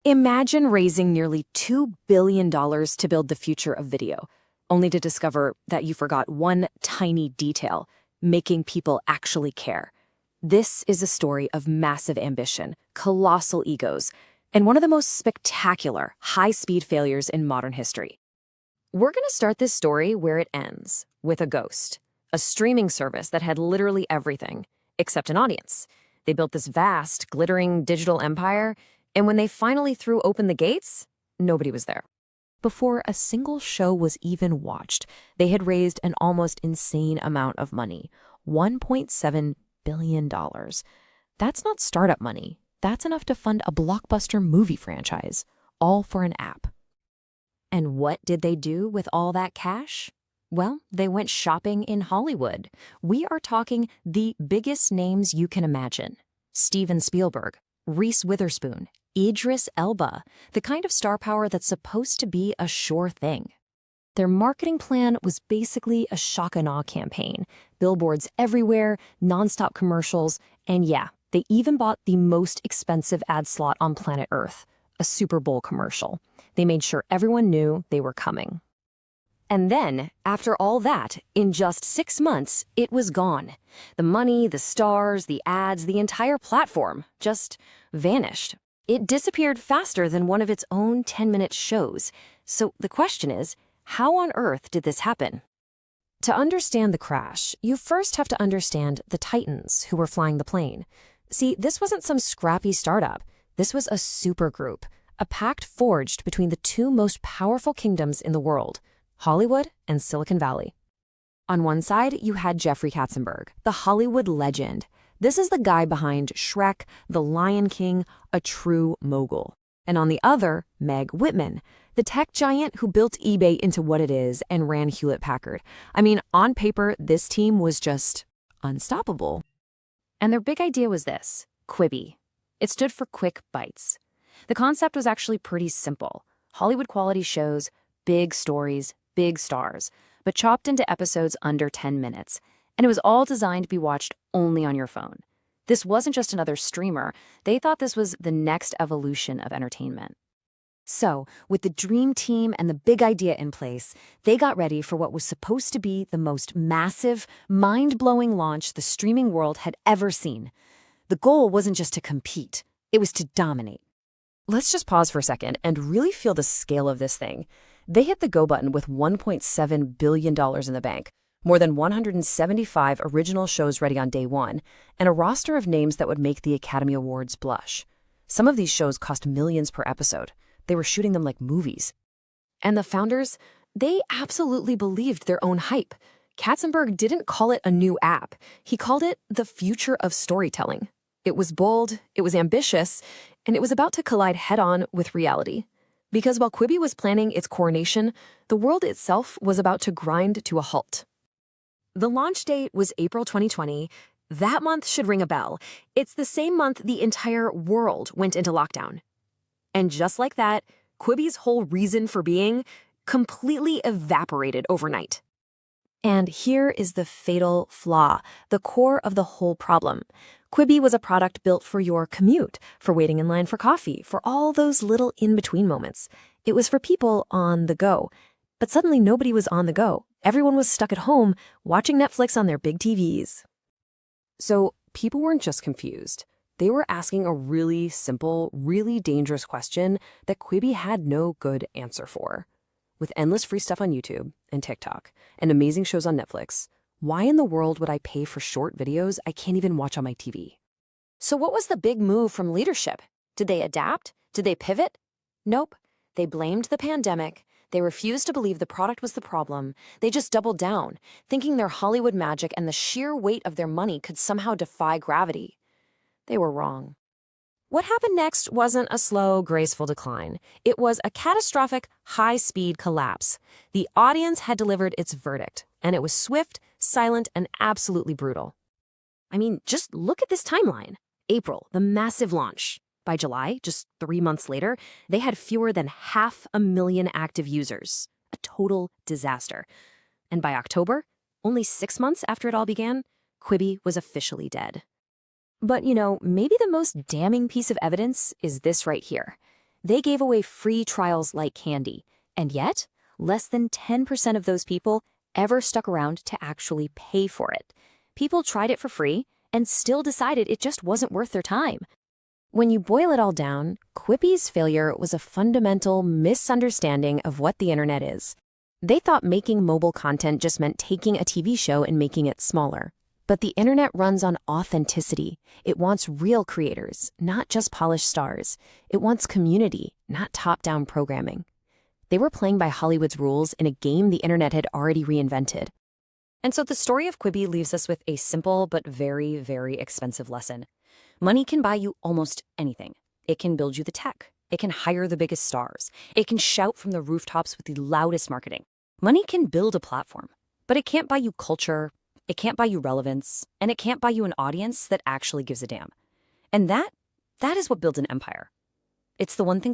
Imagine raising nearly $2 billion to build the future of video, only to discover that you forgot one tiny detail, making people actually care. This is a story of massive ambition, colossal egos, and one of the most spectacular, high-speed failures in modern history. We're going to start this story where it ends, with a ghost, a streaming service that had literally everything, except an audience. They built this vast, glittering digital empire, and when they finally threw open the gates, nobody was there. Before a single show was even watched, they had raised an almost insane amount of money, $1.7 billion. That's not startup money. That's enough to fund a blockbuster movie franchise, all for an app. And what did they do with all that cash? Well, they went shopping in Hollywood. We are talking the biggest names you can imagine. Steven Spielberg, Reese Witherspoon, Idris Elba, the kind of star power that's supposed to be a sure thing. Their marketing plan was basically a shock and awe campaign. Billboards everywhere, nonstop commercials, and yeah, they even bought the most expensive ad slot on planet Earth, a Super Bowl commercial. They made sure everyone knew they were coming. And then, after all that, in just 6 months, it was gone. The money, the stars, the ads, the entire platform just vanished. It disappeared faster than one of its own 10-minute shows. So the question is, how on earth did this happen? To understand the crash, you first have to understand the titans who were flying the plane. See, this wasn't some scrappy startup. This was a supergroup, a pact forged between the two most powerful kingdoms in the world, Hollywood and Silicon Valley. On one side, you had Jeffrey Katzenberg, the Hollywood legend. This is the guy behind Shrek, The Lion King, a true mogul. And on the other, Meg Whitman, the tech giant who built eBay into what it is and ran Hewlett-Packard. I mean, on paper, this team was just unstoppable. And their big idea was this, Quibi. It stood for Quick Bites. The concept was actually pretty simple. Hollywood quality shows, big stories, big stars, but chopped into episodes under 10 minutes. And it was all designed to be watched only on your phone. This wasn't just another streamer. They thought this was the next evolution of entertainment. So, with the dream team and the big idea in place, they got ready for what was supposed to be the most massive, mind-blowing launch the streaming world had ever seen. The goal wasn't just to compete, it was to dominate. Let's just pause for a second and really feel the scale of this thing. They hit the go button with $1.7 billion in the bank, more than 175 original shows ready on day one, and a roster of names that would make the Academy Awards blush. Some of these shows cost millions per episode. They were shooting them like movies. And the founders, they absolutely believed their own hype. Katzenberg didn't call it a new app. He called it the future of storytelling. It was bold, it was ambitious, and it was about to collide head-on with reality. Because while Quibi was planning its coronation, the world itself was about to grind to a halt. The launch date was April 2020. That month should ring a bell. It's the same month the entire world went into lockdown. And just like that, Quibi's whole reason for being completely evaporated overnight. And here is the fatal flaw, the core of the whole problem. Quibi was a product built for your commute, for waiting in line for coffee, for all those little in-between moments. It was for people on the go. But suddenly nobody was on the go. Everyone was stuck at home, watching Netflix on their big TVs. So people weren't just confused. They were asking a really simple, really dangerous question that Quibi had no good answer for. With endless free stuff on YouTube and TikTok and amazing shows on Netflix, why in the world would I pay for short videos I can't even watch on my TV? So what was the big move from leadership? Did they adapt? Did they pivot? Nope. They blamed the pandemic. They refused to believe the product was the problem. They just doubled down, thinking their Hollywood magic and the sheer weight of their money could somehow defy gravity. They were wrong. What happened next wasn't a slow, graceful decline. It was a catastrophic, high-speed collapse. The audience had delivered its verdict, and it was swift, silent, and absolutely brutal. I mean, just look at this timeline. April, the massive launch. By July, just 3 months later, they had fewer than 500,000 active users. A total disaster. And by October, only 6 months after it all began, Quibi was officially dead. But, maybe the most damning piece of evidence is this right here. They gave away free trials like candy. And yet, less than 10% of those people ever stuck around to actually pay for it. People tried it for free and still decided it just wasn't worth their time. When you boil it all down, Quibi's failure was a fundamental misunderstanding of what the internet is. They thought making mobile content just meant taking a TV show and making it smaller. But the internet runs on authenticity. It wants real creators, not just polished stars. It wants community, not top-down programming. They were playing by Hollywood's rules in a game the internet had already reinvented. And so the story of Quibi leaves us with a simple but very, very expensive lesson. Money can buy you almost anything. It can build you the tech. It can hire the biggest stars. It can shout from the rooftops with the loudest marketing. Money can build a platform, but it can't buy you culture, it can't buy you relevance, and it can't buy you an audience that actually gives a damn. And that is what builds an empire. It's the one thing